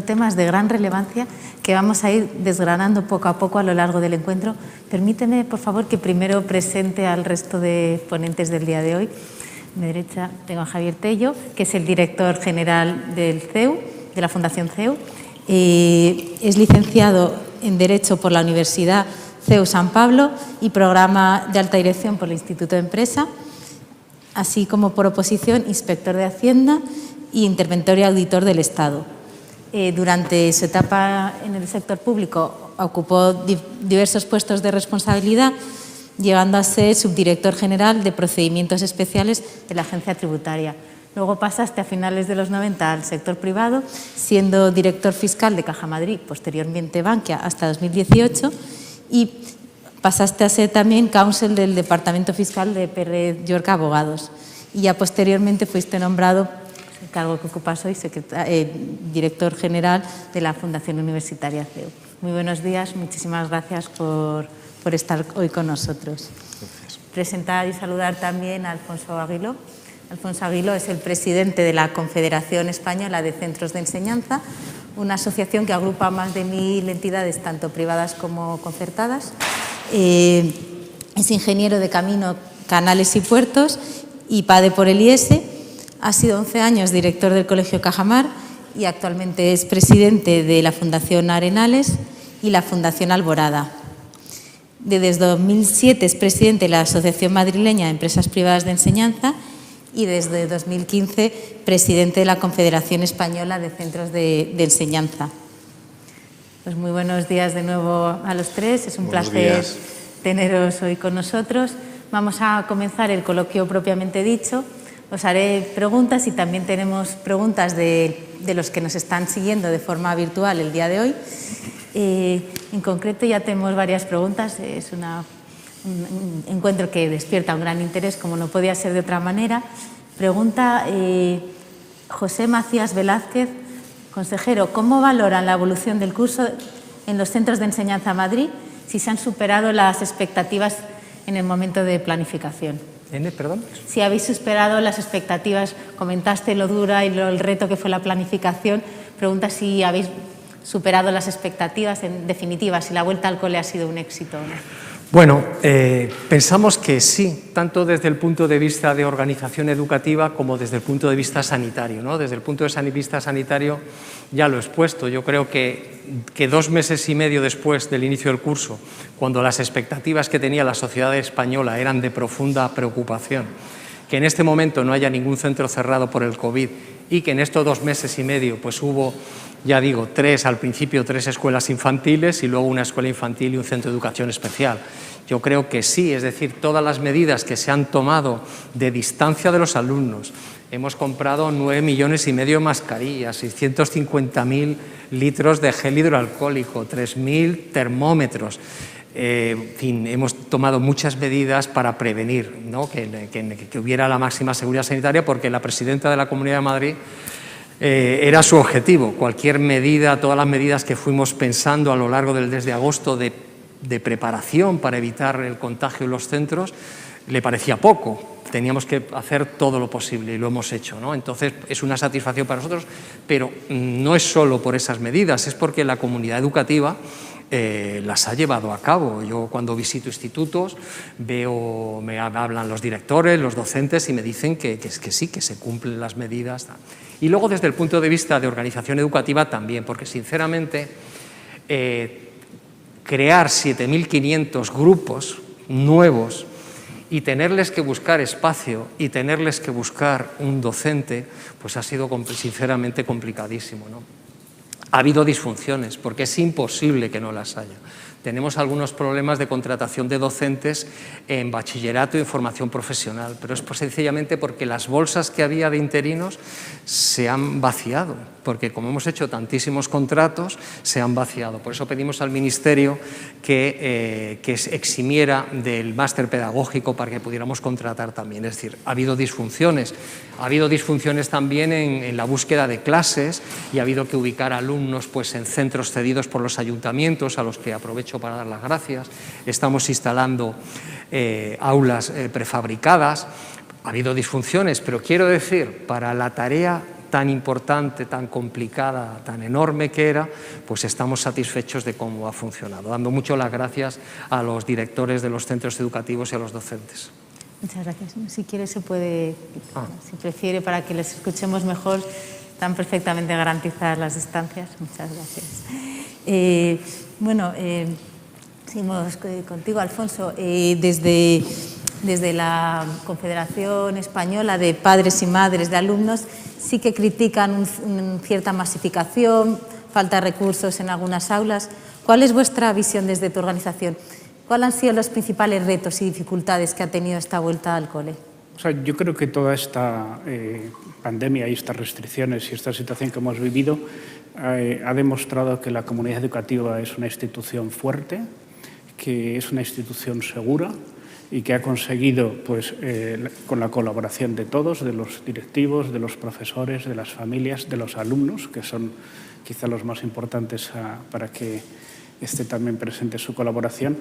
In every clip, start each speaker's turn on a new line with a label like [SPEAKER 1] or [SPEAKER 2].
[SPEAKER 1] temas de gran relevancia que vamos a ir desgranando poco a poco a lo largo del encuentro. Permíteme, por favor, que primero presente al resto de ponentes del día de hoy. A mi derecha tengo a Javier Tello, que es el director general del CEU, de la Fundación CEU. Es licenciado en Derecho por la Universidad CEU San Pablo y programa de alta dirección por el Instituto de Empresa, así como por oposición inspector de Hacienda y interventor y auditor del Estado. Durante su etapa en el sector público ocupó diversos puestos de responsabilidad, llegando a ser subdirector general de procedimientos especiales de la Agencia Tributaria. Luego pasaste a finales de los 90 al sector privado, siendo director fiscal de Caja Madrid, posteriormente Bankia, hasta 2018, y pasaste a ser también counsel del Departamento Fiscal de Pérez Llorca Abogados. Y ya posteriormente fuiste nombrado, el cargo que ocupas hoy, director general de la Fundación Universitaria CEU. Muy buenos días, muchísimas gracias por estar hoy con nosotros. Gracias. Presentar y saludar también a Alfonso Aguiló. Alfonso Aguiló es el presidente de la Confederación Española de Centros de Enseñanza, una asociación que agrupa más de 1000 entidades, tanto privadas como concertadas. Es ingeniero de camino, canales y puertos y PADE por el IES. Ha sido 11 años director del Colegio Cajamar y actualmente es presidente de la Fundación Arenales y la Fundación Alborada. Desde 2007 es presidente de la Asociación Madrileña de Empresas Privadas de Enseñanza y desde 2015 presidente de la Confederación Española de Centros de Enseñanza. Pues muy buenos días de nuevo a los tres, es un placer teneros hoy con nosotros. Vamos a comenzar el coloquio propiamente dicho. Os haré preguntas y también tenemos preguntas de los que nos están siguiendo de forma virtual el día de hoy. En concreto ya tenemos varias preguntas, es un encuentro que despierta un gran interés, como no podía ser de otra manera. Pregunta José Macías Velázquez, consejero, ¿cómo valoran la evolución del curso en los centros de enseñanza Madrid, si se han superado las expectativas en el momento de planificación?
[SPEAKER 2] ¿Perdón?
[SPEAKER 1] Si habéis superado las expectativas, comentaste lo dura y el reto que fue la planificación, pregunta si habéis superado las expectativas, en definitiva, si la vuelta al cole ha sido un éxito o no.
[SPEAKER 2] Bueno, pensamos que sí, tanto desde el punto de vista de organización educativa como desde el punto de vista sanitario, ¿no? Desde el punto de vista sanitario ya lo he expuesto. Yo creo que 2 meses y medio después del inicio del curso, cuando las expectativas que tenía la sociedad española eran de profunda preocupación, que en este momento no haya ningún centro cerrado por el COVID y que en estos 2 meses y medio pues hubo, ya digo, al principio 3 escuelas infantiles y luego una escuela infantil y un centro de educación especial. Yo creo que sí, es decir, todas las medidas que se han tomado de distancia de los alumnos. Hemos comprado 9,5 millones de mascarillas, 650.000 litros de gel hidroalcohólico, 3.000 termómetros. En fin, hemos tomado muchas medidas para prevenir, ¿no? que hubiera la máxima seguridad sanitaria, porque la presidenta de la Comunidad de Madrid era su objetivo. Cualquier medida, todas las medidas que fuimos pensando a lo largo del mes de agosto de preparación para evitar el contagio en los centros, le parecía poco. Teníamos que hacer todo lo posible y lo hemos hecho, ¿no? Entonces, es una satisfacción para nosotros, pero no es solo por esas medidas, es porque la comunidad educativa las ha llevado a cabo. Yo cuando visito institutos me hablan los directores, los docentes y me dicen que sí, que se cumplen las medidas. Y luego desde el punto de vista de organización educativa también, porque sinceramente crear 7.500 grupos nuevos y tenerles que buscar espacio y tenerles que buscar un docente, pues ha sido sinceramente complicadísimo, ¿no? Ha habido disfunciones, porque es imposible que no las haya. Tenemos algunos problemas de contratación de docentes en bachillerato y en formación profesional, pero es sencillamente porque las bolsas que había de interinos se han vaciado, porque como hemos hecho tantísimos contratos, se han vaciado. Por eso pedimos al Ministerio que eximiera del máster pedagógico para que pudiéramos contratar también. Es decir, ha habido disfunciones. Ha habido disfunciones también en la búsqueda de clases y ha habido que ubicar alumnos pues, en centros cedidos por los ayuntamientos, a los que aprovecho para dar las gracias. Estamos instalando aulas prefabricadas. Ha habido disfunciones, pero quiero decir, para la tarea tan importante, tan complicada, tan enorme que era, pues estamos satisfechos de cómo ha funcionado, dando mucho las gracias a los directores de los centros educativos y a los docentes.
[SPEAKER 1] Muchas gracias. Si quiere se puede, si prefiere, para que les escuchemos mejor, están perfectamente garantizadas las distancias. Muchas gracias. Seguimos contigo, Alfonso. Desde la Confederación Española de Padres y Madres de Alumnos sí que critican cierta masificación, falta de recursos en algunas aulas. ¿Cuál es vuestra visión desde tu organización? ¿Cuáles han sido los principales retos y dificultades que ha tenido esta vuelta al cole?
[SPEAKER 3] Yo creo que toda esta pandemia y estas restricciones y esta situación que hemos vivido ha demostrado que la comunidad educativa es una institución fuerte, que es una institución segura y que ha conseguido, con la colaboración de todos, de los directivos, de los profesores, de las familias, de los alumnos, que son quizá los más importantes para que esté también presente su colaboración,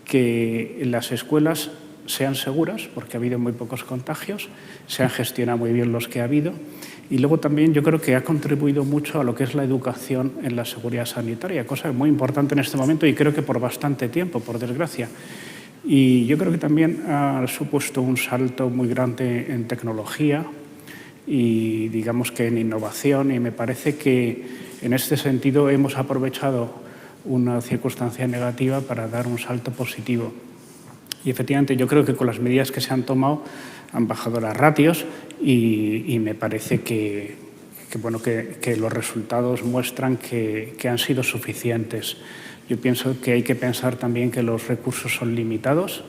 [SPEAKER 3] que las escuelas sean seguras, porque ha habido muy pocos contagios, se han gestionado muy bien los que ha habido, y luego también yo creo que ha contribuido mucho a lo que es la educación en la seguridad sanitaria, cosa muy importante en este momento y creo que por bastante tiempo, por desgracia. Y yo creo que también ha supuesto un salto muy grande en tecnología y digamos que en innovación, y me parece que en este sentido hemos aprovechado una circunstancia negativa para dar un salto positivo. Y efectivamente yo creo que con las medidas que se han tomado han bajado las ratios y me parece que los resultados muestran que han sido suficientes. Yo pienso que hay que pensar también que los recursos son limitados,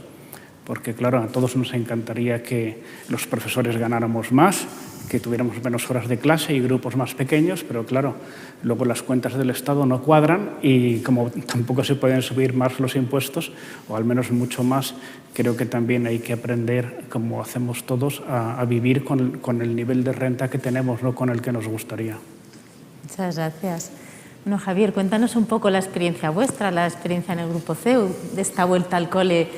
[SPEAKER 3] porque claro, a todos nos encantaría que los profesores ganáramos más, que tuviéramos menos horas de clase y grupos más pequeños, pero claro, luego las cuentas del Estado no cuadran y como tampoco se pueden subir más los impuestos, o al menos mucho más, creo que también hay que aprender, como hacemos todos, a vivir con el nivel de renta que tenemos, no con el que nos gustaría.
[SPEAKER 1] Muchas gracias. Bueno, Javier, cuéntanos un poco la experiencia vuestra, la experiencia en el Grupo CEU, de esta vuelta al cole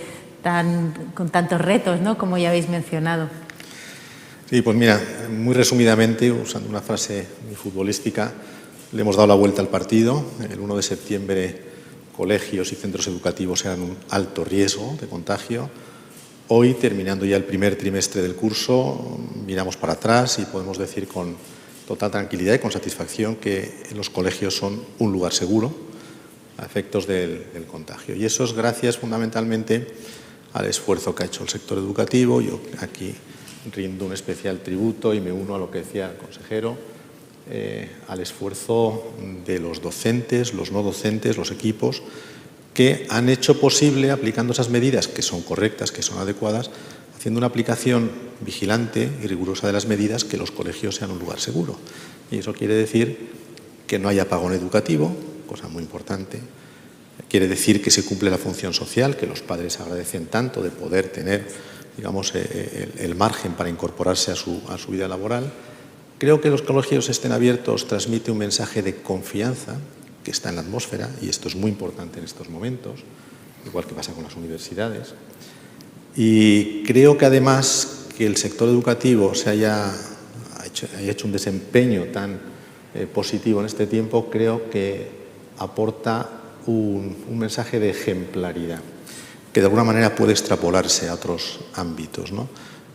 [SPEAKER 1] con tantos retos, ¿no?, como ya habéis mencionado.
[SPEAKER 4] Sí, pues mira, muy resumidamente, usando una frase muy futbolística, le hemos dado la vuelta al partido. El 1 de septiembre colegios y centros educativos eran un alto riesgo de contagio. Hoy, terminando ya el primer trimestre del curso, miramos para atrás y podemos decir con total tranquilidad y con satisfacción que los colegios son un lugar seguro a efectos del contagio. Y eso es gracias fundamentalmente al esfuerzo que ha hecho el sector educativo. Yo aquí rindo un especial tributo y me uno a lo que decía el consejero, al esfuerzo de los docentes, los no docentes, los equipos, que han hecho posible, aplicando esas medidas que son correctas, que son adecuadas, haciendo una aplicación vigilante y rigurosa de las medidas, que los colegios sean un lugar seguro. Y eso quiere decir que no haya apagón educativo, cosa muy importante. Quiere decir que se cumple la función social, que los padres agradecen tanto de poder tener, digamos, el margen para incorporarse a su vida laboral. Creo que los colegios estén abiertos transmite un mensaje de confianza que está en la atmósfera, y esto es muy importante en estos momentos, igual que pasa con las universidades. Y creo que además que el sector educativo haya hecho un desempeño tan positivo en este tiempo, creo que aporta un mensaje de ejemplaridad, que de alguna manera puede extrapolarse a otros ámbitos, ¿no?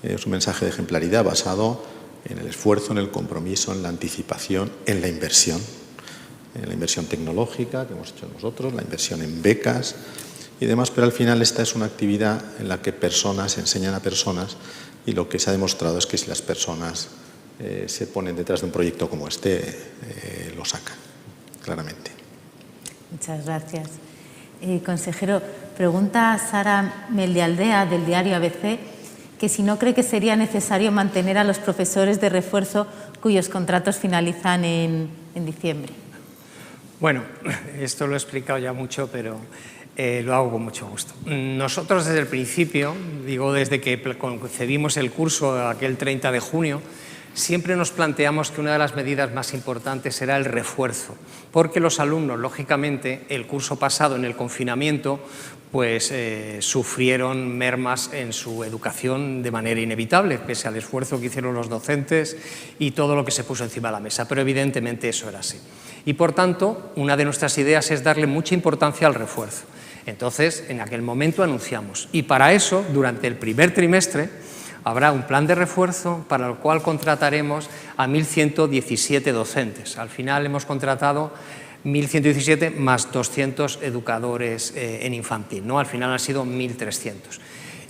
[SPEAKER 4] Es un mensaje de ejemplaridad basado en el esfuerzo, en el compromiso, en la anticipación, en la inversión tecnológica que hemos hecho nosotros, la inversión en becas y demás, pero al final esta es una actividad en la que personas enseñan a personas, y lo que se ha demostrado es que si las personas se ponen detrás de un proyecto como este, lo sacan, claramente.
[SPEAKER 1] Muchas gracias. Consejero, pregunta Sara Meldealdea, del diario ABC, que si no cree que sería necesario mantener a los profesores de refuerzo cuyos contratos finalizan en diciembre.
[SPEAKER 2] Bueno, esto lo he explicado ya mucho, pero lo hago con mucho gusto. Nosotros desde el principio, digo desde que concebimos el curso aquel 30 de junio, siempre nos planteamos que una de las medidas más importantes era el refuerzo, porque los alumnos, lógicamente, el curso pasado en el confinamiento, pues sufrieron mermas en su educación de manera inevitable, pese al esfuerzo que hicieron los docentes y todo lo que se puso encima de la mesa, pero evidentemente eso era así. Y por tanto, una de nuestras ideas es darle mucha importancia al refuerzo. Entonces, en aquel momento anunciamos, y para eso, durante el primer trimestre, habrá un plan de refuerzo para el cual contrataremos a 1.117 docentes. Al final hemos contratado 1.117 más 200 educadores en infantil, ¿no? Al final han sido 1.300.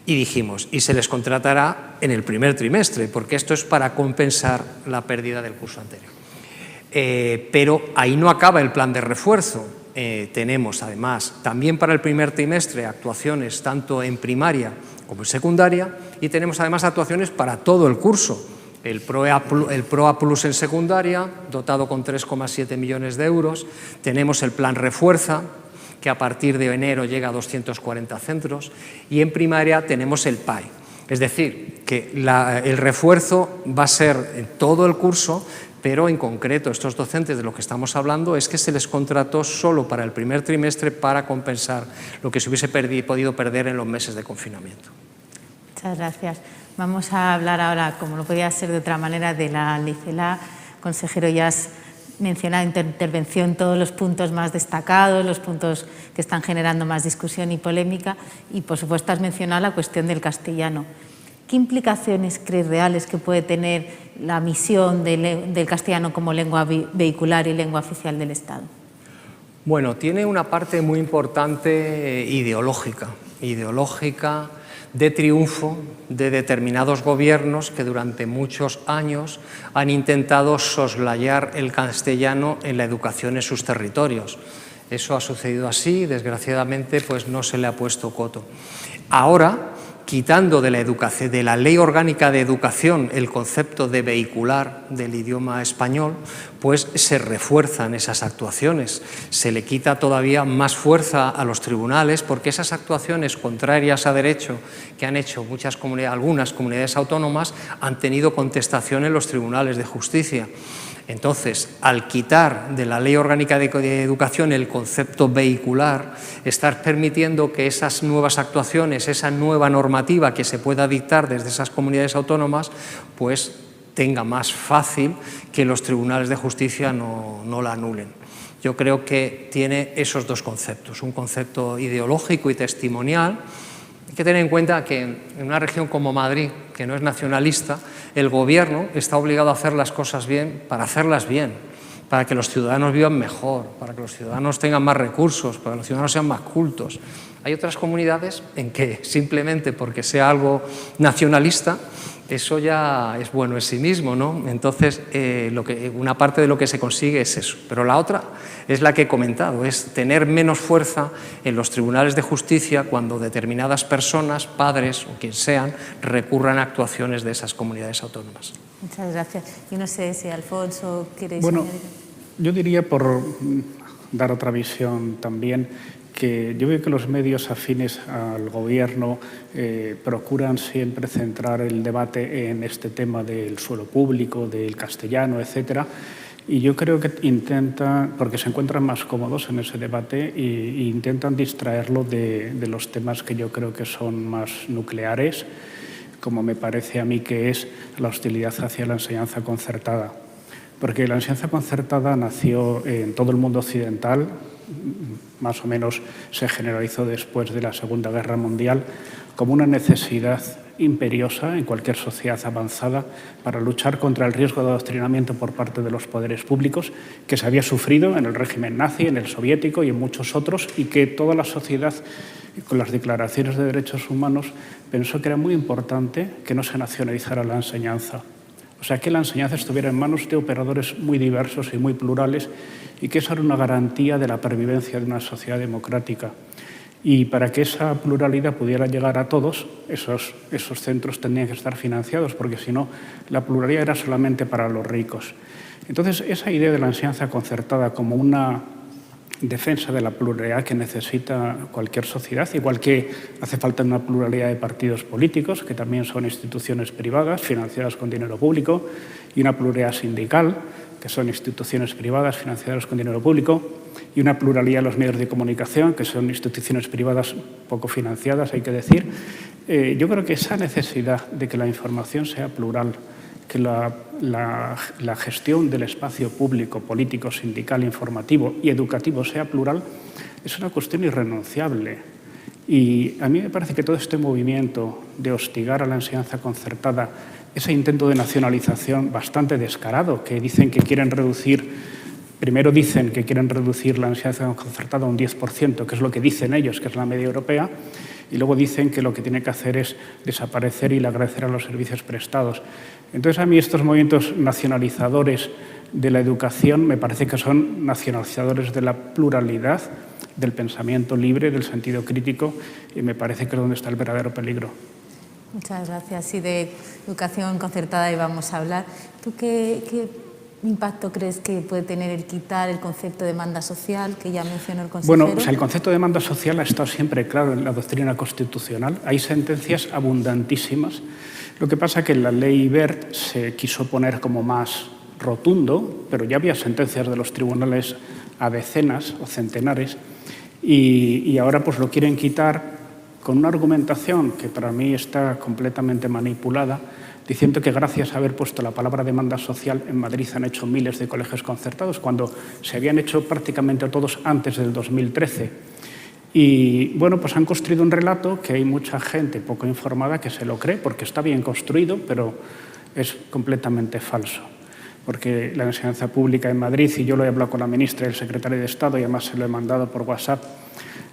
[SPEAKER 2] Y dijimos, y se les contratará en el primer trimestre, porque esto es para compensar la pérdida del curso anterior. Pero ahí no acaba el plan de refuerzo. Tenemos, además, también para el primer trimestre actuaciones tanto en primaria como en secundaria, y tenemos además actuaciones para todo el curso. El PROA Plus en secundaria, dotado con 3,7 millones de euros. Tenemos el plan Refuerza, que a partir de enero llega a 240 centros. Y en primaria tenemos el PAE. Es decir, que el refuerzo va a ser en todo el curso, pero en concreto estos docentes de lo que estamos hablando es que se les contrató solo para el primer trimestre para compensar lo que se hubiese podido perder en los meses de confinamiento.
[SPEAKER 1] Muchas gracias. Vamos a hablar ahora, como no podía ser de otra manera, de la Ley CELA. Consejero, ya has mencionado en tu intervención todos los puntos más destacados, los puntos que están generando más discusión y polémica, y por supuesto has mencionado la cuestión del castellano. ¿Qué implicaciones crees reales que puede tener la misión del castellano como lengua vehicular y lengua oficial del Estado?
[SPEAKER 2] Bueno, tiene una parte muy importante ideológica de triunfo de determinados gobiernos que durante muchos años han intentado soslayar el castellano en la educación en sus territorios. Eso ha sucedido así, desgraciadamente pues no se le ha puesto coto. Ahora, quitando de la Ley Orgánica de Educación el concepto de vehicular del idioma español, pues se refuerzan esas actuaciones. Se le quita todavía más fuerza a los tribunales porque esas actuaciones contrarias a derecho que han hecho algunas comunidades autónomas han tenido contestación en los tribunales de justicia. Entonces, al quitar de la Ley Orgánica de Educación el concepto vehicular, estar permitiendo que esas nuevas actuaciones, esa nueva normativa que se pueda dictar desde esas comunidades autónomas, pues tenga más fácil que los tribunales de justicia no la anulen. Yo creo que tiene esos dos conceptos, un concepto ideológico y testimonial. Hay que tener en cuenta que en una región como Madrid, que no es nacionalista, el gobierno está obligado a hacer las cosas bien para hacerlas bien, para que los ciudadanos vivan mejor, para que los ciudadanos tengan más recursos, para que los ciudadanos sean más cultos. Hay otras comunidades en que simplemente porque sea algo nacionalista, eso ya es bueno en sí mismo, ¿no? Entonces, una parte de lo que se consigue es eso. Pero la otra es la que he comentado, es tener menos fuerza en los tribunales de justicia cuando determinadas personas, padres o quien sean, recurran a actuaciones de esas comunidades autónomas.
[SPEAKER 1] Muchas gracias. Yo no sé si Alfonso queréis
[SPEAKER 3] Bueno,
[SPEAKER 1] añadir.
[SPEAKER 3] yo diría, por dar otra visión también, que yo veo que los medios afines al gobierno procuran siempre centrar el debate en este tema del suelo público, del castellano, etcétera, y yo creo que intentan, porque se encuentran más cómodos en ese debate, e intentan distraerlo de los temas que yo creo que son más nucleares, como me parece a mí que es la hostilidad hacia la enseñanza concertada. Porque la enseñanza concertada nació en todo el mundo occidental, más o menos se generalizó después de la Segunda Guerra Mundial, como una necesidad imperiosa en cualquier sociedad avanzada para luchar contra el riesgo de adoctrinamiento por parte de los poderes públicos que se había sufrido en el régimen nazi, en el soviético y en muchos otros, y que toda la sociedad, con las declaraciones de derechos humanos, pensó que era muy importante que no se nacionalizara la enseñanza. O sea, que la enseñanza estuviera en manos de operadores muy diversos y muy plurales, y que esa era una garantía de la pervivencia de una sociedad democrática. Y para que esa pluralidad pudiera llegar a todos, esos centros tendrían que estar financiados, porque si no, la pluralidad era solamente para los ricos. Entonces, esa idea de la enseñanza concertada como una defensa de la pluralidad que necesita cualquier sociedad, igual que hace falta una pluralidad de partidos políticos, que también son instituciones privadas financiadas con dinero público, y una pluralidad sindical, que son instituciones privadas financiadas con dinero público, y una pluralidad de los medios de comunicación, que son instituciones privadas poco financiadas, hay que decir. Yo creo que esa necesidad de que la información sea plural, que la gestión del espacio público, político, sindical, informativo y educativo sea plural, es una cuestión irrenunciable. Y a mí me parece que todo este movimiento de hostigar a la enseñanza concertada, ese intento de nacionalización bastante descarado, que dicen que quieren reducir, primero dicen que quieren reducir la enseñanza concertada a un 10%, que es lo que dicen ellos, que es la media europea, y luego dicen que lo que tiene que hacer es desaparecer y agradecer a los servicios prestados. Entonces, a mí estos movimientos nacionalizadores de la educación me parece que son nacionalizadores de la pluralidad, del pensamiento libre, del sentido crítico, y me parece que es donde está el verdadero peligro.
[SPEAKER 1] Muchas gracias. Y de educación concertada íbamos a hablar. ¿Tú qué impacto crees que puede tener el quitar el concepto de demanda social, que ya mencionó el consejero?
[SPEAKER 3] Bueno, el concepto de demanda social ha estado siempre claro en la doctrina constitucional. Hay sentencias abundantísimas. Lo que pasa es que en la ley Wert se quiso poner como más rotundo, pero ya había sentencias de los tribunales a decenas o centenares, y ahora pues lo quieren quitar con una argumentación que para mí está completamente manipulada, diciendo que gracias a haber puesto la palabra demanda social, en Madrid han hecho miles de colegios concertados, cuando se habían hecho prácticamente todos antes del 2013. Y bueno, pues han construido un relato que hay mucha gente poco informada que se lo cree, porque está bien construido, pero es completamente falso. Porque la enseñanza pública en Madrid, y yo lo he hablado con la ministra y el secretario de Estado, y además se lo he mandado por WhatsApp,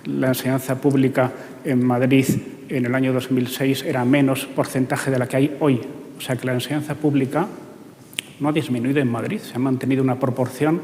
[SPEAKER 3] la enseñanza pública en Madrid en el año 2006 era menos porcentaje de la que hay hoy. O sea que la enseñanza pública no ha disminuido en Madrid, se ha mantenido una proporción,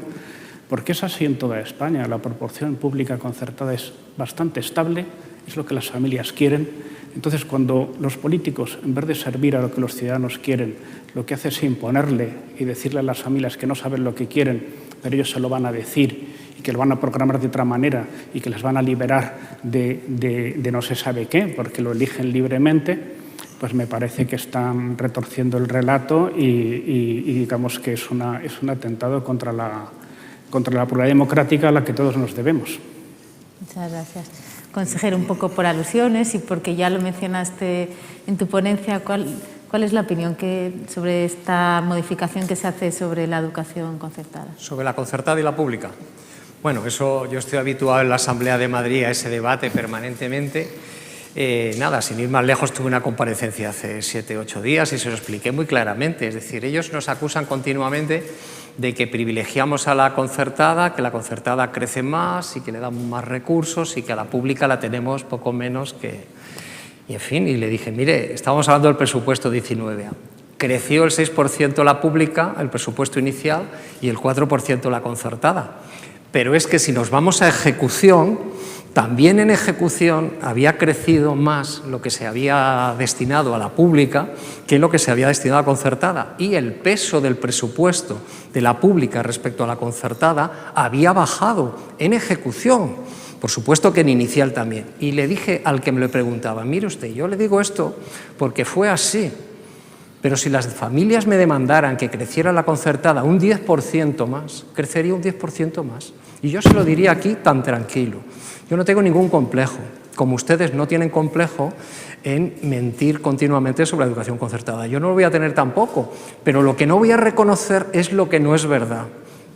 [SPEAKER 3] porque es así en toda España. La proporción pública concertada es bastante estable, es lo que las familias quieren. Entonces, cuando los políticos, en vez de servir a lo que los ciudadanos quieren, lo que hace es imponerle y decirle a las familias que no saben lo que quieren, pero ellos se lo van a decir y que lo van a programar de otra manera y que les van a liberar de no se sabe qué, porque lo eligen libremente, pues me parece que están retorciendo el relato y digamos que es un atentado contra la pluralidad democrática a la que todos nos debemos.
[SPEAKER 1] Muchas gracias. Consejero, un poco por alusiones y porque ya lo mencionaste en tu ponencia, ¿cuál es la opinión sobre esta modificación que se hace sobre la educación concertada?
[SPEAKER 2] Sobre la concertada y la pública. Bueno, eso yo estoy habituado en la Asamblea de Madrid a ese debate permanentemente. Nada, sin ir más lejos, tuve una comparecencia hace 7 u 8 días y se lo expliqué muy claramente. Es decir, ellos nos acusan continuamente de que privilegiamos a la concertada, que la concertada crece más y que le damos más recursos y que a la pública la tenemos poco menos que... Y en fin, y le dije, mire, estábamos hablando del presupuesto 19. Creció el 6% la pública, el presupuesto inicial, y el 4% la concertada. Pero es que si nos vamos a ejecución, también en ejecución había crecido más lo que se había destinado a la pública que lo que se había destinado a la concertada. Y el peso del presupuesto de la pública respecto a la concertada había bajado en ejecución. Por supuesto que en inicial también. Y le dije al que me lo preguntaba, mire usted, yo le digo esto porque fue así. Pero si las familias me demandaran que creciera la concertada un 10% más, crecería un 10% más. Y yo se lo diría aquí tan tranquilo. Yo no tengo ningún complejo, como ustedes no tienen complejo en mentir continuamente sobre la educación concertada. Yo no lo voy a tener tampoco, pero lo que no voy a reconocer es lo que no es verdad,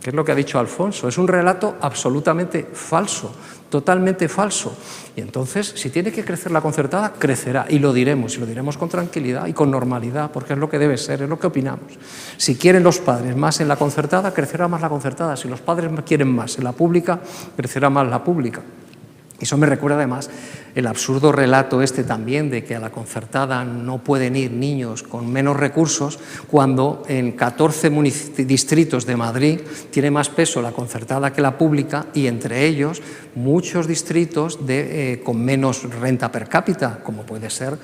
[SPEAKER 2] que es lo que ha dicho Alfonso. Es un relato absolutamente falso, totalmente falso. Y entonces, si tiene que crecer la concertada, crecerá. Y lo diremos con tranquilidad y con normalidad, porque es lo que debe ser, es lo que opinamos. Si quieren los padres más en la concertada, crecerá más la concertada. Si los padres quieren más en la pública, crecerá más la pública. Eso me recuerda además el absurdo relato también de que a la concertada no pueden ir niños con menos recursos cuando en 14 distritos de Madrid tiene más peso la concertada que la pública y entre ellos muchos distritos con menos renta per cápita, como puede ser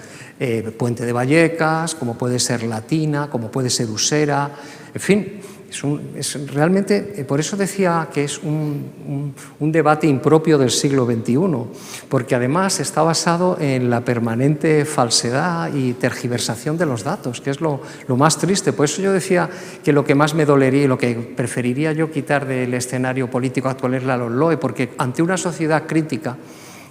[SPEAKER 2] Puente de Vallecas, como puede ser Latina, como puede ser Usera, en fin. Realmente, por eso decía que es un debate impropio del siglo XXI, porque además está basado en la permanente falsedad y tergiversación de los datos, que es lo más triste. Por eso yo decía que lo que más me dolería y lo que preferiría yo quitar del escenario político actual es la LOMLOE, porque ante una sociedad crítica,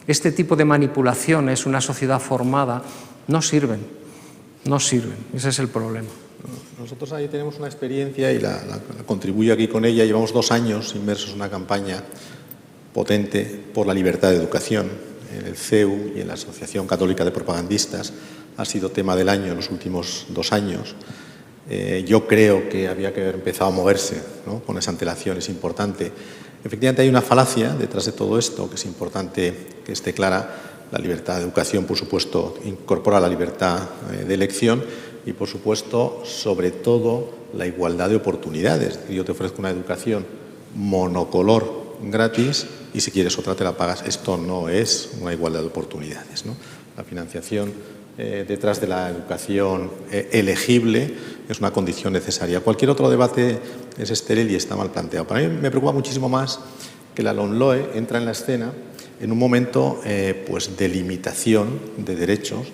[SPEAKER 2] este tipo de manipulaciones, una sociedad formada, no sirven. Ese es el problema.
[SPEAKER 4] Nosotros ahí tenemos una experiencia y la contribuyo aquí con ella. Llevamos 2 años inmersos en una campaña potente por la libertad de educación. En el CEU y en la Asociación Católica de Propagandistas ha sido tema del año en los últimos 2 años. Yo creo que había que haber empezado a moverse, ¿no? Con esa antelación, es importante. Efectivamente hay una falacia detrás de todo esto que es importante que esté clara. La libertad de educación, por supuesto, incorpora la libertad de elección y, por supuesto, sobre todo, la igualdad de oportunidades. Yo te ofrezco una educación monocolor gratis y si quieres otra te la pagas. Esto no es una igualdad de oportunidades, ¿no? La financiación detrás de la educación elegible es una condición necesaria. Cualquier otro debate es estéril y está mal planteado. Para mí me preocupa muchísimo más que la LOMLOE entra en la escena en un momento pues de limitación de derechos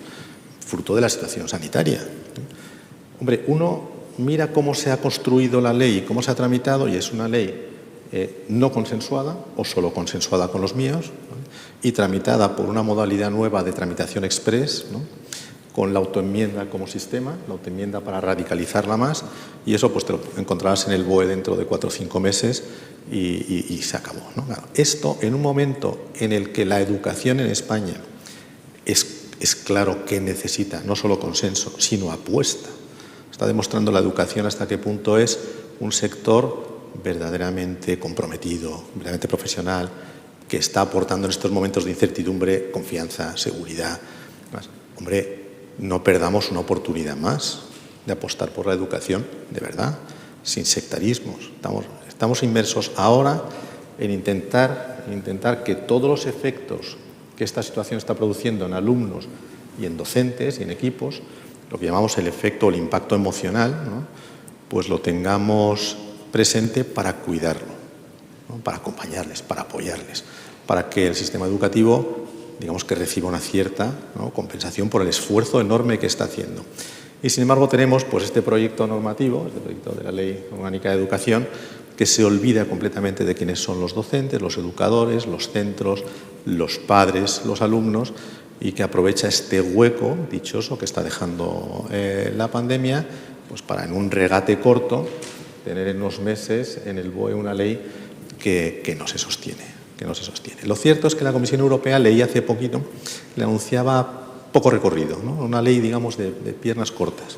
[SPEAKER 4] fruto de la situación sanitaria. Hombre, uno mira cómo se ha construido la ley y cómo se ha tramitado y es una ley no consensuada o solo consensuada con los míos, ¿no? Y tramitada por una modalidad nueva de tramitación express, ¿no? Con la autoenmienda como sistema, la autoenmienda para radicalizarla más y eso pues te lo encontrarás en el BOE dentro de 4 o 5 meses y se acabó, ¿no? Claro, esto en un momento en el que la educación en España es claro que necesita no solo consenso, sino apuesta. Está demostrando la educación hasta qué punto es un sector verdaderamente comprometido, verdaderamente profesional, que está aportando en estos momentos de incertidumbre confianza, seguridad. Hombre, no perdamos una oportunidad más de apostar por la educación, de verdad, sin sectarismos. Estamos inmersos ahora en intentar que todos los efectos que esta situación está produciendo en alumnos y en docentes y en equipos, lo que llamamos el efecto o el impacto emocional, ¿no? Pues lo tengamos presente para cuidarlo, ¿no? Para acompañarles, para apoyarles, para que el sistema educativo, digamos que reciba una cierta, ¿no? Compensación por el esfuerzo enorme que está haciendo. Y sin embargo tenemos pues este proyecto normativo, este proyecto de la Ley Orgánica de Educación, que se olvida completamente de quiénes son los docentes, los educadores, los centros, los padres, los alumnos, y que aprovecha este hueco dichoso que está dejando la pandemia, pues para en un regate corto tener en unos meses en el BOE una ley que no se sostiene. Lo cierto es que la Comisión Europea, leí hace poquito, le anunciaba poco recorrido, ¿no? Una ley, digamos, de piernas cortas,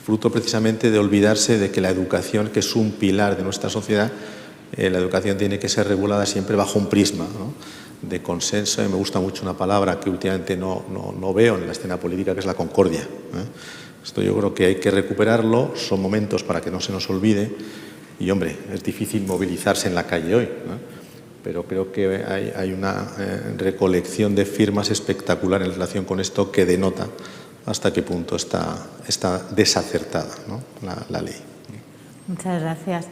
[SPEAKER 4] fruto precisamente de olvidarse de que la educación, que es un pilar de nuestra sociedad, la educación tiene que ser regulada siempre bajo un prisma, ¿no? De consenso. Y me gusta mucho una palabra que últimamente no veo en la escena política, que es la concordia, Esto yo creo que hay que recuperarlo, son momentos para que no se nos olvide y, hombre, es difícil movilizarse en la calle hoy, ¿no? Pero creo que hay una recolección de firmas espectacular en relación con esto que denota hasta qué punto está desacertada, ¿no? la ley.
[SPEAKER 1] Muchas gracias.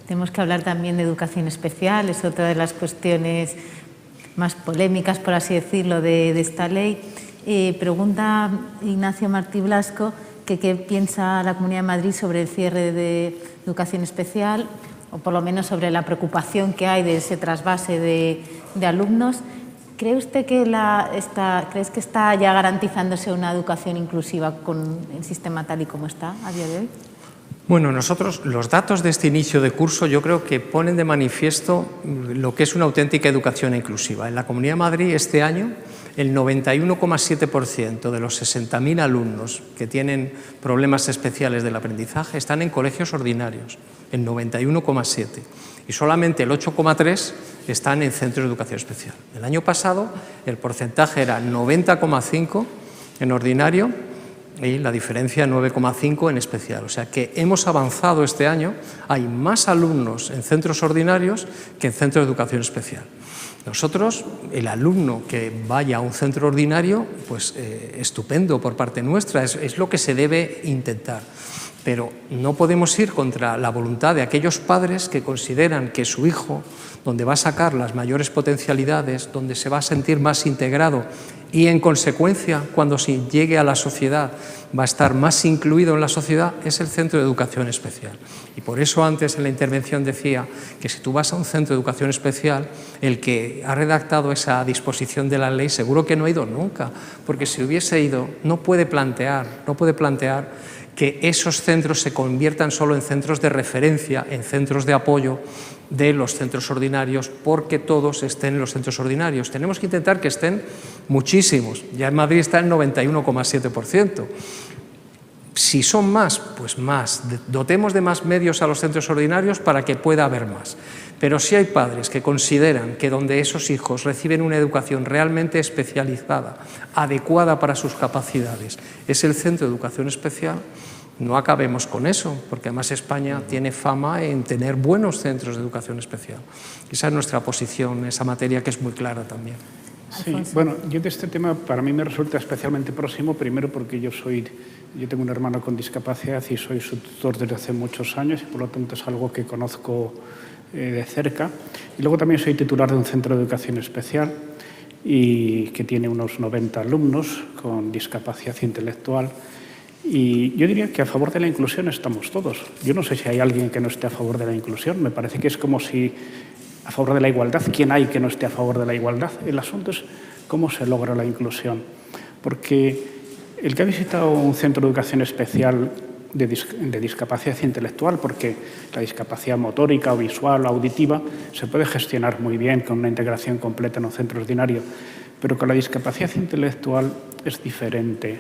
[SPEAKER 1] Tenemos que hablar también de educación especial, es otra de las cuestiones más polémicas, por así decirlo, de esta ley. Pregunta Ignacio Martí Blasco que qué piensa la Comunidad de Madrid sobre el cierre de educación especial, o por lo menos sobre la preocupación que hay de ese trasvase de alumnos. ¿Cree usted que crees que está ya garantizándose una educación inclusiva con el sistema tal y como está a día de hoy?
[SPEAKER 2] Bueno, nosotros, los datos de este inicio de curso yo creo que ponen de manifiesto lo que es una auténtica educación inclusiva. En la Comunidad de Madrid este año el 91,7% de los 60.000 alumnos que tienen problemas especiales del aprendizaje están en colegios ordinarios, el 91,7%, y solamente el 8,3% están en centros de educación especial. El año pasado el porcentaje era 90,5% en ordinario y la diferencia 9,5% en especial. O sea que hemos avanzado este año, hay más alumnos en centros ordinarios que en centros de educación especial. Nosotros, el alumno que vaya a un centro ordinario, pues estupendo por parte nuestra, es lo que se debe intentar. pero no podemos ir contra la voluntad de aquellos padres que consideran que su hijo, donde va a sacar las mayores potencialidades, donde se va a sentir más integrado y, en consecuencia, cuando se llegue a la sociedad, va a estar más incluido en la sociedad, es el centro de educación especial. Y por eso antes en la intervención decía que si tú vas a un centro de educación especial, el que ha redactado esa disposición de la ley seguro que no ha ido nunca, porque si hubiese ido no puede plantear que esos centros se conviertan solo en centros de referencia, en centros de apoyo de los centros ordinarios, porque todos estén en los centros ordinarios. Tenemos que intentar que estén muchísimos. Ya en Madrid está el 91,7%. Si son más, pues más. Dotemos de más medios a los centros ordinarios para que pueda haber más. Pero si hay padres que consideran que donde esos hijos reciben una educación realmente especializada, adecuada para sus capacidades, es el centro de educación especial, no acabemos con eso, porque además España tiene fama en tener buenos centros de educación especial. Esa es nuestra posición en esa materia, que es muy clara también.
[SPEAKER 3] Sí, bueno, yo de este tema para mí me resulta especialmente próximo, primero porque yo tengo un hermano con discapacidad y soy su tutor desde hace muchos años y por lo tanto es algo que conozco de cerca. Y luego también soy titular de un centro de educación especial y que tiene unos 90 alumnos con discapacidad intelectual. Y yo diría que a favor de la inclusión estamos todos. Yo no sé si hay alguien que no esté a favor de la inclusión. Me parece que es como si a favor de la igualdad, ¿quién hay que no esté a favor de la igualdad? El asunto es cómo se logra la inclusión. Porque el que ha visitado un centro de educación especial de discapacidad intelectual, porque la discapacidad motórica o visual o auditiva se puede gestionar muy bien con una integración completa en un centro ordinario, pero con la discapacidad intelectual es diferente.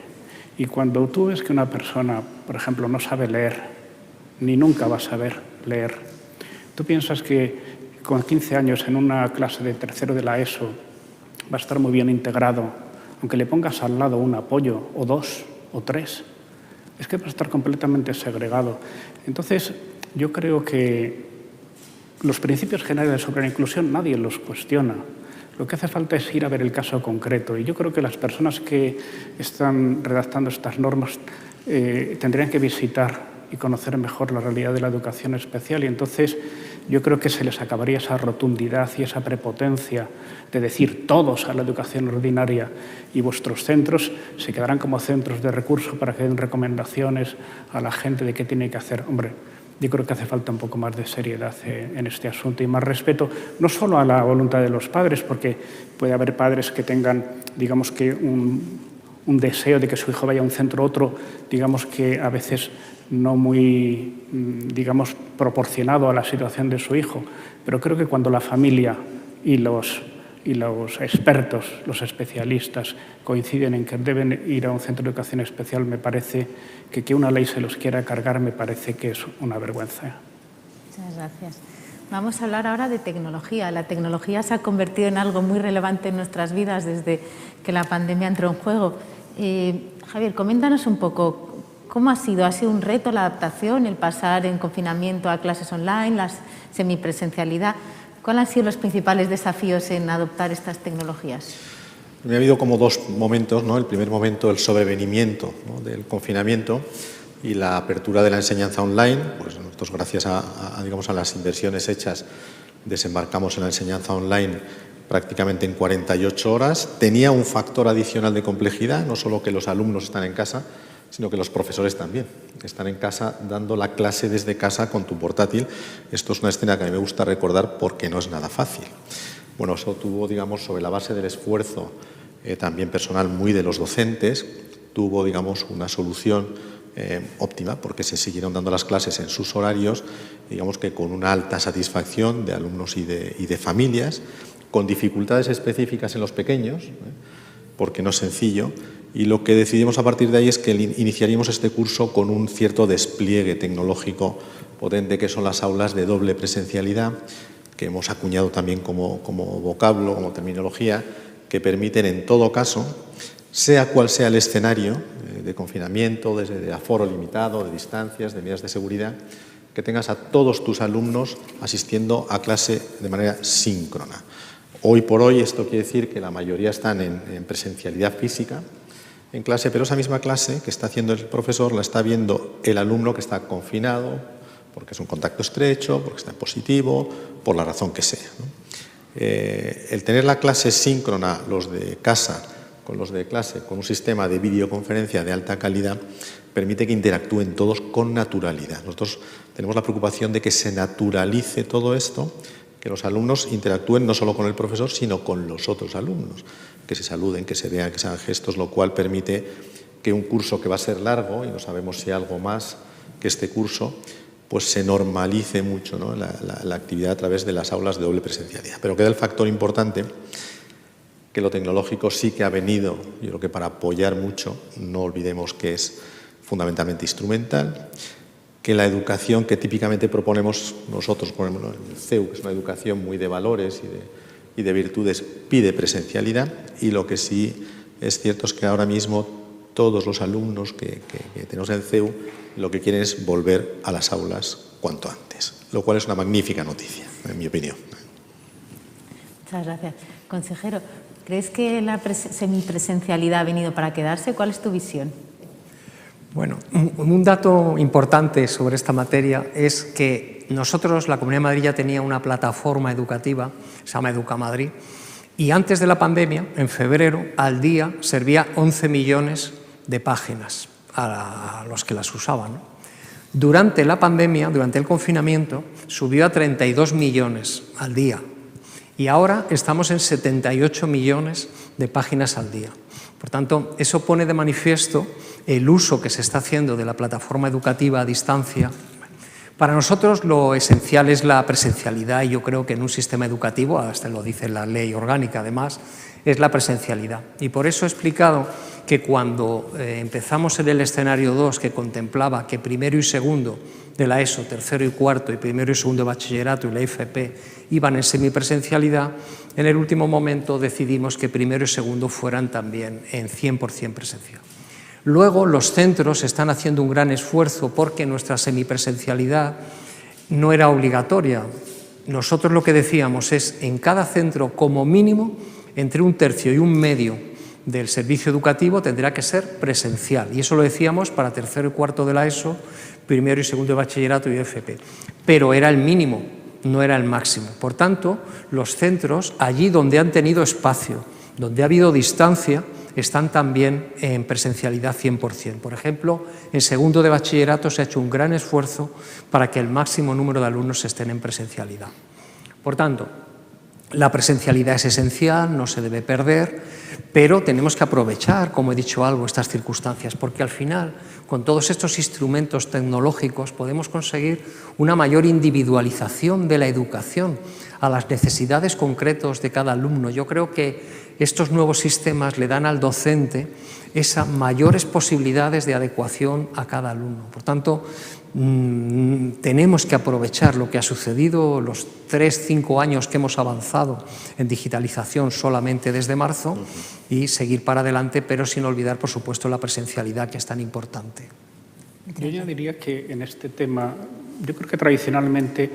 [SPEAKER 3] Y cuando tú ves que una persona, por ejemplo, no sabe leer, ni nunca va a saber leer, tú piensas que con 15 años en una clase de tercero de la ESO va a estar muy bien integrado, aunque le pongas al lado un apoyo, o dos, o tres, es que va a estar completamente segregado. Entonces, yo creo que los principios generales sobre la inclusión nadie los cuestiona. Lo que hace falta es ir a ver el caso concreto. Y yo creo que las personas que están redactando estas normas tendrían que visitar y conocer mejor la realidad de la educación especial. Y entonces yo creo que se les acabaría esa rotundidad y esa prepotencia de decir todos a la educación ordinaria y vuestros centros se quedarán como centros de recurso para que den recomendaciones a la gente de qué tiene que hacer. Hombre, yo creo que hace falta un poco más de seriedad en este asunto y más respeto, no solo a la voluntad de los padres, porque puede haber padres que tengan, digamos que un deseo de que su hijo vaya a un centro u otro, digamos que a veces no muy, digamos, proporcionado a la situación de su hijo. Pero creo que cuando la familia y los expertos, los especialistas, coinciden en que deben ir a un centro de educación especial, me parece que una ley se los quiera cargar, me parece que es una vergüenza.
[SPEAKER 1] Muchas gracias. Vamos a hablar ahora de tecnología. La tecnología se ha convertido en algo muy relevante en nuestras vidas desde que la pandemia entró en juego. Javier, coméntanos un poco, ¿cómo ha sido? ¿Ha sido un reto la adaptación, el pasar en confinamiento a clases online, la semipresencialidad? ¿Cuáles han sido los principales desafíos en adoptar estas tecnologías?
[SPEAKER 4] Ha habido como dos momentos, ¿no? El primer momento, el sobrevenimiento, ¿no?, del confinamiento y la apertura de la enseñanza online. Pues nosotros, gracias a las inversiones hechas, desembarcamos en la enseñanza online prácticamente en 48 horas. Tenía un factor adicional de complejidad, no solo que los alumnos están en casa, sino que los profesores también están en casa dando la clase desde casa con tu portátil. Esto es una escena que a mí me gusta recordar porque no es nada fácil. Bueno, eso tuvo, digamos, sobre la base del esfuerzo también personal muy de los docentes, tuvo, digamos, una solución óptima, porque se siguieron dando las clases en sus horarios, digamos que con una alta satisfacción de alumnos y de familias, con dificultades específicas en los pequeños, porque no es sencillo. Y lo que decidimos a partir de ahí es que iniciaríamos este curso con un cierto despliegue tecnológico potente, que son las aulas de doble presencialidad, que hemos acuñado también como vocablo, como terminología, que permiten en todo caso, sea cual sea el escenario de confinamiento, desde de aforo limitado, de distancias, de medidas de seguridad, que tengas a todos tus alumnos asistiendo a clase de manera síncrona. Hoy por hoy esto quiere decir que la mayoría están en presencialidad física, en clase, pero esa misma clase que está haciendo el profesor la está viendo el alumno que está confinado, porque es un contacto estrecho, porque está en positivo, por la razón que sea, ¿no? El tener la clase síncrona, los de casa con los de clase, con un sistema de videoconferencia de alta calidad, permite que interactúen todos con naturalidad. Nosotros tenemos la preocupación de que se naturalice todo esto, que los alumnos interactúen no solo con el profesor, sino con los otros alumnos, que se saluden, que se vean, que se hagan gestos, lo cual permite que un curso que va a ser largo, y no sabemos si algo más que este curso, pues se normalice mucho, ¿no?, la actividad a través de las aulas de doble presencialidad. Pero queda el factor importante, que lo tecnológico sí que ha venido, yo creo que para apoyar mucho, no olvidemos que es fundamentalmente instrumental, que la educación que típicamente proponemos nosotros, por ejemplo, en el CEU, que es una educación muy de valores y de virtudes, pide presencialidad, y lo que sí es cierto es que ahora mismo todos los alumnos que tenemos en el CEU lo que quieren es volver a las aulas cuanto antes, lo cual es una magnífica noticia, en mi opinión.
[SPEAKER 1] Muchas gracias. Consejero, ¿crees que la semipresencialidad ha venido para quedarse? ¿Cuál es tu visión?
[SPEAKER 2] Bueno, un dato importante sobre esta materia es que nosotros, la Comunidad de Madrid, ya tenía una plataforma educativa, se llama Educamadrid, y antes de la pandemia, en febrero, al día servía 11 millones de páginas a los que las usaban, ¿no? Durante la pandemia, durante el confinamiento, subió a 32 millones al día y ahora estamos en 78 millones de páginas al día. Por tanto, eso pone de manifiesto el uso que se está haciendo de la plataforma educativa a distancia. Para nosotros lo esencial es la presencialidad, y yo creo que en un sistema educativo, hasta lo dice la ley orgánica además, es la presencialidad. Y por eso he explicado que cuando empezamos en el escenario 2, que contemplaba que primero y segundo de la ESO, tercero y cuarto, y primero y segundo de bachillerato y la IFP iban en semipresencialidad, en el último momento decidimos que primero y segundo fueran también en 100% presencial. Luego los centros están haciendo un gran esfuerzo porque nuestra semipresencialidad no era obligatoria. Nosotros lo que decíamos es, en cada centro, como mínimo, entre un tercio y un medio del servicio educativo tendrá que ser presencial. Y eso lo decíamos para tercero y cuarto de la ESO, primero y segundo de bachillerato y FP. Pero era el mínimo, no era el máximo. Por tanto, los centros, allí donde han tenido espacio, donde ha habido distancia, están también en presencialidad 100%. Por ejemplo, en segundo de bachillerato se ha hecho un gran esfuerzo para que el máximo número de alumnos estén en presencialidad. Por tanto, la presencialidad es esencial, no se debe perder, pero tenemos que aprovechar, como he dicho algo, estas circunstancias, porque al final, con todos estos instrumentos tecnológicos, podemos conseguir una mayor individualización de la educación a las necesidades concretas de cada alumno. Yo creo que estos nuevos sistemas le dan al docente esas mayores posibilidades de adecuación a cada alumno. Por tanto, tenemos que aprovechar lo que ha sucedido, los 3-5 años que hemos avanzado en digitalización solamente desde marzo, y seguir para adelante, pero sin olvidar, por supuesto, la presencialidad, que es tan importante.
[SPEAKER 3] Yo ya diría que en este tema, yo creo que tradicionalmente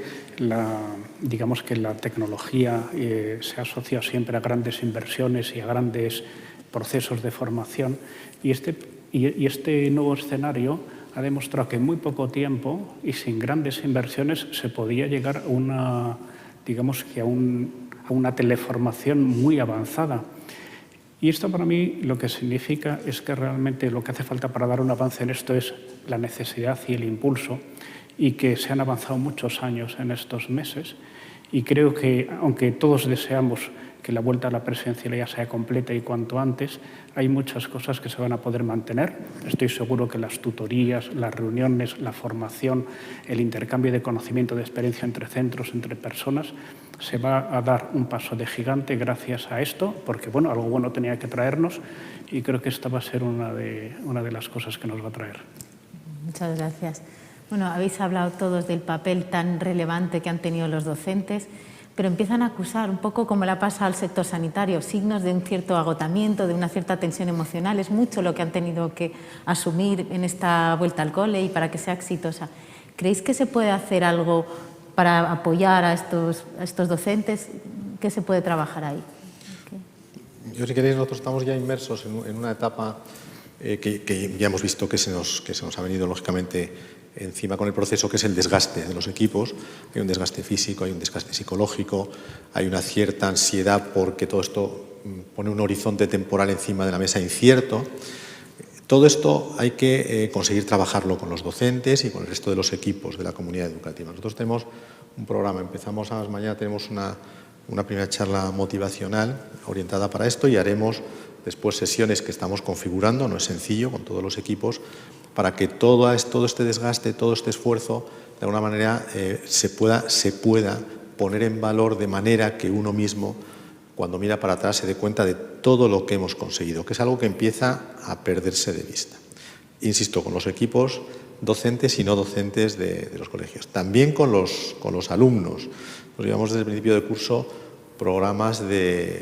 [SPEAKER 3] digamos que la tecnología se ha asociado siempre a grandes inversiones y a grandes procesos de formación, y este nuevo escenario ha demostrado que en muy poco tiempo y sin grandes inversiones se podía llegar a una teleformación muy avanzada. Y esto para mí lo que significa es que realmente lo que hace falta para dar un avance en esto es la necesidad y el impulso, y que se han avanzado muchos años en estos meses. Y creo que, aunque todos deseamos que la vuelta a la presencialidad sea completa y cuanto antes, hay muchas cosas que se van a poder mantener. Estoy seguro que las tutorías, las reuniones, la formación, el intercambio de conocimiento, de experiencia entre centros, entre personas, se va a dar un paso de gigante gracias a esto, porque bueno, algo bueno tenía que traernos, y creo que esta va a ser una de las cosas que nos va a traer.
[SPEAKER 1] Muchas gracias. Bueno, habéis hablado todos del papel tan relevante que han tenido los docentes, pero empiezan a acusar, un poco como le pasa al sector sanitario, signos de un cierto agotamiento, de una cierta tensión emocional. Es mucho lo que han tenido que asumir en esta vuelta al cole y para que sea exitosa. ¿Creéis que se puede hacer algo para apoyar a estos docentes? ¿Qué se puede trabajar ahí?
[SPEAKER 4] Yo, si queréis, nosotros estamos ya inmersos en una etapa que ya hemos visto que se nos ha venido lógicamente encima con el proceso, que es el desgaste de los equipos. Hay un desgaste físico, hay un desgaste psicológico, hay una cierta ansiedad porque todo esto pone un horizonte temporal encima de la mesa incierto. Todo esto hay que conseguir trabajarlo con los docentes y con el resto de los equipos de la comunidad educativa. Nosotros tenemos un programa, mañana tenemos una primera charla motivacional orientada para esto y haremos después sesiones que estamos configurando, no es sencillo, con todos los equipos, para que todo este desgaste, todo este esfuerzo, de alguna manera se pueda poner en valor de manera que uno mismo, cuando mira para atrás, se dé cuenta de todo lo que hemos conseguido, que es algo que empieza a perderse de vista. Insisto, con los equipos docentes y no docentes de los colegios. También con los alumnos. Nos llevamos desde el principio de curso programas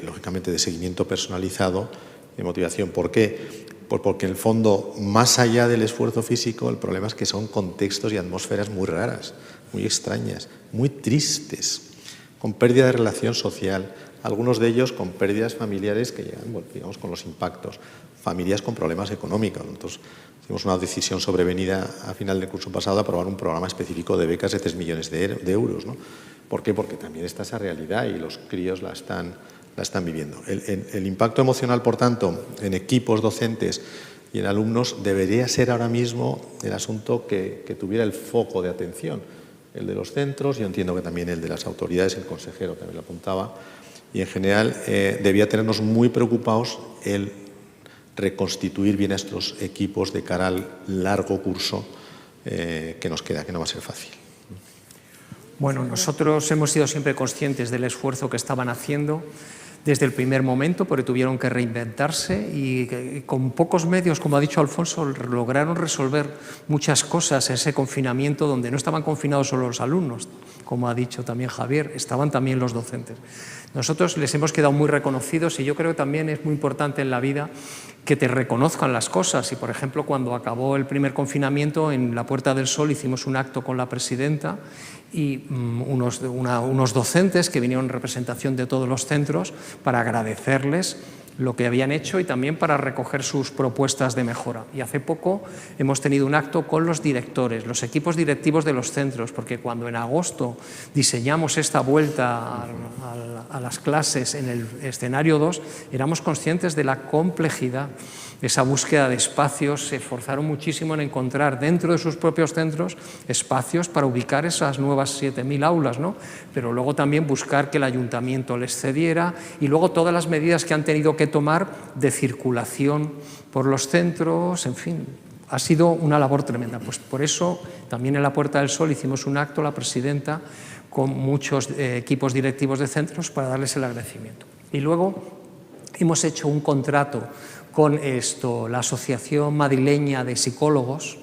[SPEAKER 4] lógicamente, de seguimiento personalizado, de motivación. ¿Por qué? Pues porque en el fondo, más allá del esfuerzo físico, el problema es que son contextos y atmósferas muy raras, muy extrañas, muy tristes, con pérdida de relación social, algunos de ellos con pérdidas familiares que llegan, bueno, digamos, con los impactos, familias con problemas económicos. Entonces, hicimos una decisión sobrevenida a final del curso pasado de aprobar un programa específico de becas de 3 millones de euros, ¿no? ¿Por qué? Porque también está esa realidad y los críos la están viviendo. El impacto emocional, por tanto, en equipos docentes y en alumnos debería ser ahora mismo el asunto que tuviera el foco de atención, el de los centros, yo entiendo que también el de las autoridades, el consejero también lo apuntaba, y en general debía tenernos muy preocupados el reconstituir bien a estos equipos de cara al largo curso que nos queda, que no va a ser fácil.
[SPEAKER 2] Bueno, nosotros hemos sido siempre conscientes del esfuerzo que estaban haciendo desde el primer momento, porque tuvieron que reinventarse y con pocos medios, como ha dicho Alfonso, lograron resolver muchas cosas en ese confinamiento donde no estaban confinados solo los alumnos, como ha dicho también Javier, estaban también los docentes. Nosotros les hemos quedado muy reconocidos y yo creo que también es muy importante en la vida que te reconozcan las cosas. Y, por ejemplo, cuando acabó el primer confinamiento, en la Puerta del Sol hicimos un acto con la presidenta y unos docentes que vinieron en representación de todos los centros para agradecerles lo que habían hecho y también para recoger sus propuestas de mejora. Y hace poco hemos tenido un acto con los directores, los equipos directivos de los centros, porque cuando en agosto diseñamos esta vuelta a las clases en el escenario 2, éramos conscientes de la complejidad, esa búsqueda de espacios. Se esforzaron muchísimo en encontrar dentro de sus propios centros espacios para ubicar esas nuevas 7.000 aulas, ¿no? Pero luego también buscar que el ayuntamiento les cediera y luego todas las medidas que han tenido que tomar de circulación por los centros, en fin. Ha sido una labor tremenda. Pues por eso también en la Puerta del Sol hicimos un acto, la presidenta, con muchos equipos directivos de centros para darles el agradecimiento. Y luego hemos hecho un contrato con la Asociación Madrileña de Psicólogos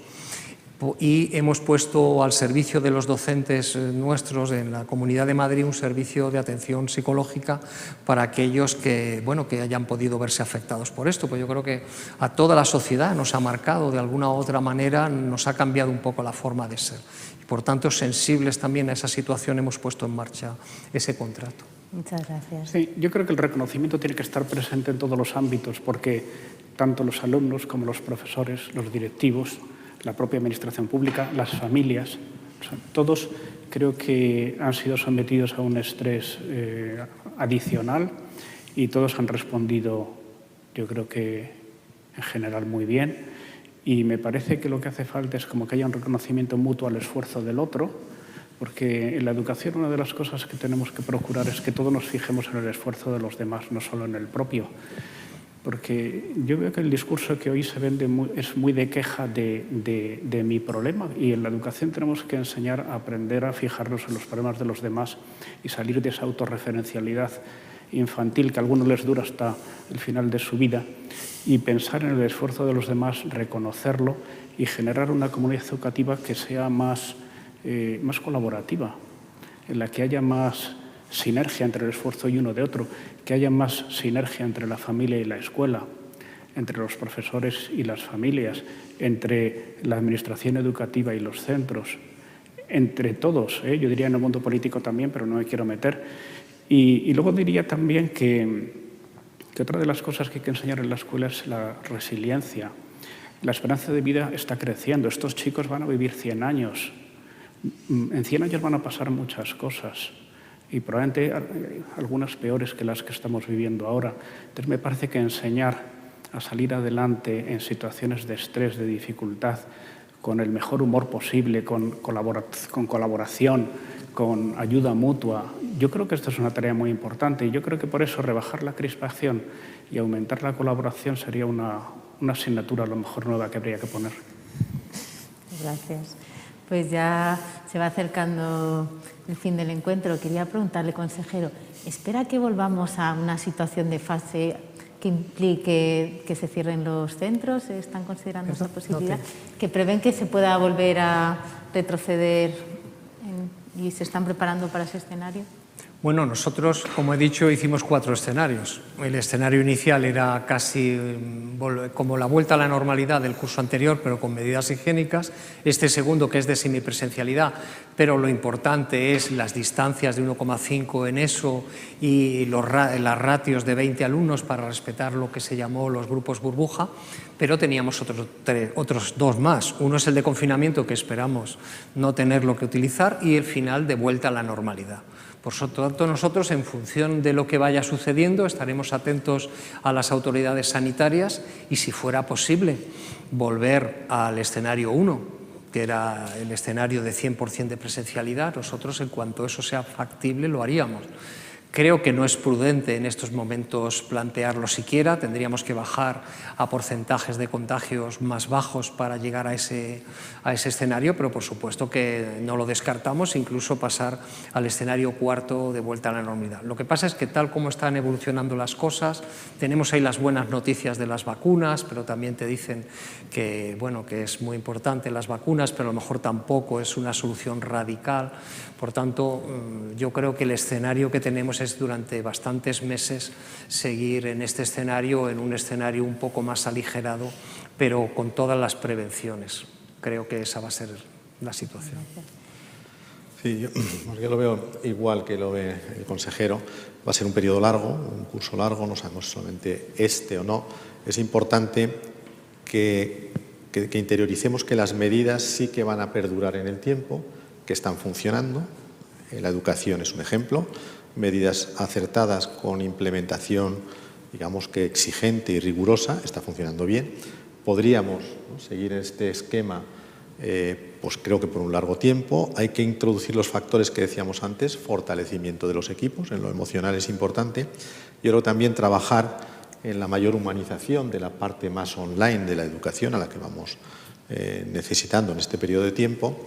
[SPEAKER 2] y hemos puesto al servicio de los docentes nuestros en la Comunidad de Madrid un servicio de atención psicológica para aquellos que hayan podido verse afectados por esto. Pues yo creo que a toda la sociedad nos ha marcado de alguna u otra manera, nos ha cambiado un poco la forma de ser. Y por tanto, sensibles también a esa situación, hemos puesto en marcha ese contrato.
[SPEAKER 1] Muchas gracias.
[SPEAKER 3] Sí, yo creo que el reconocimiento tiene que estar presente en todos los ámbitos, porque tanto los alumnos como los profesores, los directivos, la propia administración pública, las familias, todos creo que han sido sometidos a un estrés adicional y todos han respondido, yo creo que en general muy bien, y me parece que lo que hace falta es como que haya un reconocimiento mutuo al esfuerzo del otro, porque en la educación una de las cosas que tenemos que procurar es que todos nos fijemos en el esfuerzo de los demás, no solo en el propio. Porque yo veo que el discurso que hoy se vende es muy de queja de mi problema, y en la educación tenemos que enseñar a aprender a fijarnos en los problemas de los demás y salir de esa autorreferencialidad infantil que a algunos les dura hasta el final de su vida, y pensar en el esfuerzo de los demás, reconocerlo y generar una comunidad educativa que sea más colaborativa, en la que haya más sinergia entre el esfuerzo y uno de otro, que haya más sinergia entre la familia y la escuela, entre los profesores y las familias, entre la administración educativa y los centros, entre todos, yo diría en el mundo político también, pero no me quiero meter. Y luego diría también que otra de las cosas que hay que enseñar en la escuela es la resiliencia. La esperanza de vida está creciendo. Estos chicos van a vivir 100 años. En 100 años van a pasar muchas cosas y probablemente algunas peores que las que estamos viviendo ahora. Entonces me parece que enseñar a salir adelante en situaciones de estrés, de dificultad, con el mejor humor posible, con colaboración, con ayuda mutua, yo creo que esto es una tarea muy importante y yo creo que por eso rebajar la crispación y aumentar la colaboración sería una asignatura a lo mejor nueva que habría que poner.
[SPEAKER 1] Gracias. Pues ya se va acercando el fin del encuentro. Quería preguntarle, consejero, ¿espera que volvamos a una situación de fase que implique que se cierren los centros? ¿Están considerando esa posibilidad? ¿Que prevén que se pueda volver a retroceder y se están preparando para ese escenario?
[SPEAKER 2] Bueno, nosotros, como he dicho, hicimos 4 escenarios. El escenario inicial era casi como la vuelta a la normalidad del curso anterior, pero con medidas higiénicas. Este segundo, que es de semipresencialidad, pero lo importante es las distancias de 1,5 en ESO y las ratios de 20 alumnos para respetar lo que se llamó los grupos burbuja, pero teníamos otros 2 más. Uno es el de confinamiento, que esperamos no tenerlo que utilizar, y el final de vuelta a la normalidad. Por tanto, nosotros, en función de lo que vaya sucediendo, estaremos atentos a las autoridades sanitarias y, si fuera posible, volver al escenario 1, que era el escenario de 100% de presencialidad. Nosotros, en cuanto eso sea factible, lo haríamos. Creo que no es prudente en estos momentos plantearlo siquiera. Tendríamos que bajar a porcentajes de contagios más bajos para llegar a ese escenario, pero por supuesto que no lo descartamos, incluso pasar al escenario 4 de vuelta a la normalidad. Lo que pasa es que, tal como están evolucionando las cosas, tenemos ahí las buenas noticias de las vacunas, pero también te dicen que, bueno, que es muy importante las vacunas, pero a lo mejor tampoco es una solución radical. Por tanto, yo creo que el escenario que tenemos es, durante bastantes meses, seguir en este escenario, en un escenario un poco más aligerado, pero con todas las prevenciones. Creo que esa va a ser la situación.
[SPEAKER 4] Sí, yo lo veo igual que lo ve el consejero. Va a ser un periodo largo, un curso largo, no sabemos solamente este o no. Es importante que interioricemos que las medidas sí que van a perdurar en el tiempo, que están funcionando. La educación es un ejemplo. Medidas acertadas con implementación, digamos que exigente y rigurosa, está funcionando bien. Podríamos, ¿no?, seguir este esquema, pues creo que por un largo tiempo. Hay que introducir los factores que decíamos antes, fortalecimiento de los equipos, en lo emocional es importante. Yo creo también trabajar en la mayor humanización de la parte más online de la educación, a la que vamos necesitando en este periodo de tiempo.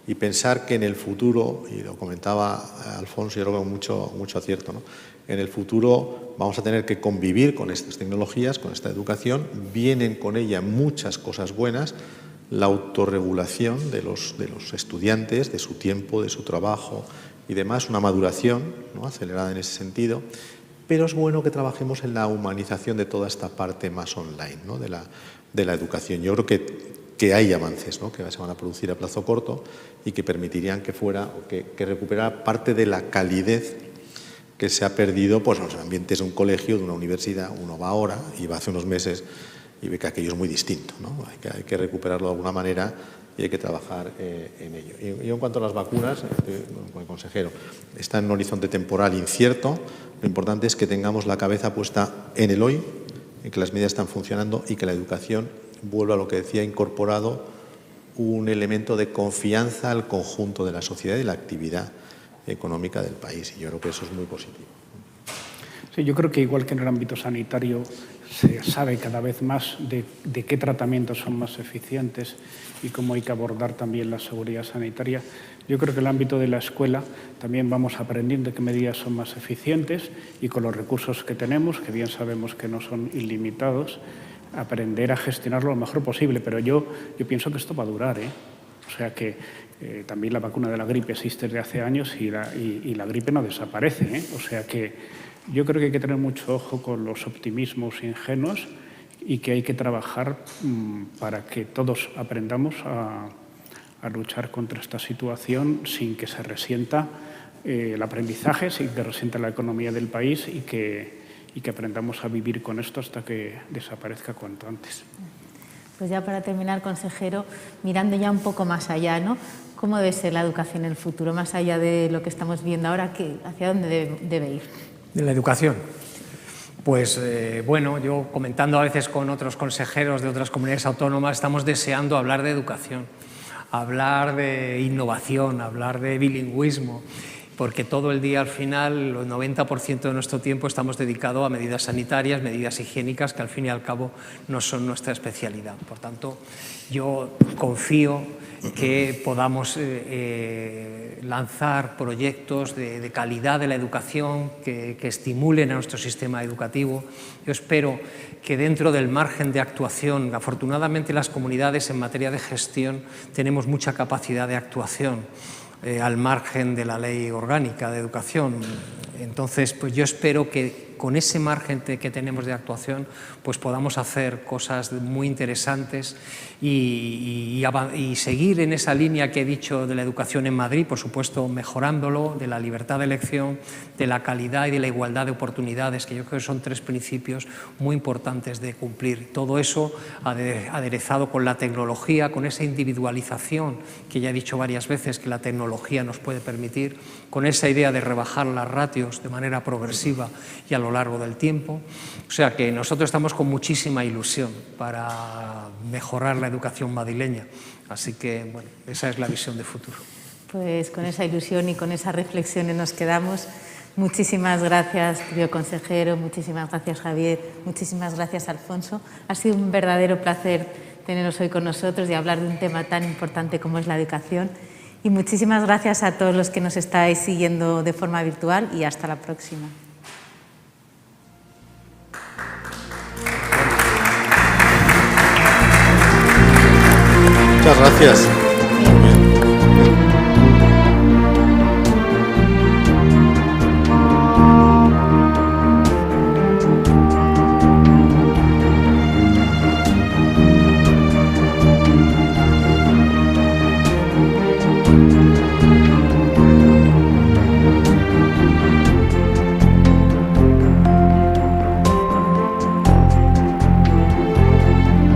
[SPEAKER 4] Y pensar que en el futuro, y lo comentaba Alfonso, yo lo veo mucho acierto, ¿no?, en el futuro vamos a tener que convivir con estas tecnologías, con esta educación. Vienen con ella muchas cosas buenas, la autorregulación de los estudiantes, de su tiempo, de su trabajo y demás, una maduración, ¿no?, acelerada en ese sentido. Pero es bueno que trabajemos en la humanización de toda esta parte más online, ¿no?, de la educación. Yo creo que hay avances, ¿no?, que se van a producir a plazo corto y que permitirían que recuperara parte de la calidez que se ha perdido, pues, en los ambientes de un colegio, de una universidad. Uno va ahora y va hace unos meses y ve que aquello es muy distinto, ¿no? Hay que recuperarlo de alguna manera y hay que trabajar en ello. Y en cuanto a las vacunas, con el consejero, está en un horizonte temporal incierto. Lo importante es que tengamos la cabeza puesta en el hoy, en que las medidas están funcionando y que la educación vuelva a lo que decía, incorporado un elemento de confianza al conjunto de la sociedad y la actividad económica del país. Y yo creo que eso es muy positivo.
[SPEAKER 3] Sí, yo creo que igual que en el ámbito sanitario se sabe cada vez más de qué tratamientos son más eficientes y cómo hay que abordar también la seguridad sanitaria. Yo creo que en el ámbito de la escuela también vamos aprendiendo qué medidas son más eficientes y, con los recursos que tenemos, que bien sabemos que no son ilimitados, aprender a gestionarlo lo mejor posible. Pero yo pienso que esto va a durar, ¿eh? O sea que también la vacuna de la gripe existe desde hace años y la gripe no desaparece, ¿eh? O sea que yo creo que hay que tener mucho ojo con los optimismos ingenuos y que hay que trabajar para que todos aprendamos a luchar contra esta situación sin que se resienta el aprendizaje, sin que resienta la economía del país y que aprendamos a vivir con esto hasta que desaparezca cuanto antes.
[SPEAKER 1] Pues ya para terminar, consejero, mirando ya un poco más allá, ¿no? ¿Cómo debe ser la educación en el futuro, más allá de lo que estamos viendo ahora? ¿Hacia dónde debe ir?
[SPEAKER 2] De la educación. Pues bueno, yo comentando a veces con otros consejeros de otras comunidades autónomas, estamos deseando hablar de educación, hablar de innovación, hablar de bilingüismo, porque todo el día al final, el 90% de nuestro tiempo estamos dedicados a medidas sanitarias, medidas higiénicas, que al fin y al cabo no son nuestra especialidad. Por tanto, yo confío que podamos lanzar proyectos de calidad de la educación que estimulen a nuestro sistema educativo. Yo espero que dentro del margen de actuación, afortunadamente las comunidades en materia de gestión tenemos mucha capacidad de actuación al margen de la ley orgánica de educación. Entonces, pues yo espero que con ese margen que tenemos de actuación, pues podamos hacer cosas muy interesantes y seguir en esa línea que he dicho de la educación en Madrid, por supuesto mejorándolo, de la libertad de elección, de la calidad y de la igualdad de oportunidades, que yo creo que son 3 principios muy importantes de cumplir. Todo eso aderezado con la tecnología, con esa individualización que ya he dicho varias veces que la tecnología nos puede permitir, con esa idea de rebajar las ratios de manera progresiva y a lo largo del tiempo. O sea que nosotros estamos con muchísima ilusión para mejorar la educación madrileña. Así que, bueno, esa es la visión de futuro.
[SPEAKER 1] Pues con esa ilusión y con esas reflexiones nos quedamos. Muchísimas gracias, querido consejero, muchísimas gracias, Javier, muchísimas gracias, Alfonso. Ha sido un verdadero placer teneros hoy con nosotros y hablar de un tema tan importante como es la educación. Y muchísimas gracias a todos los que nos estáis siguiendo de forma virtual y hasta la próxima.
[SPEAKER 4] Muchas gracias.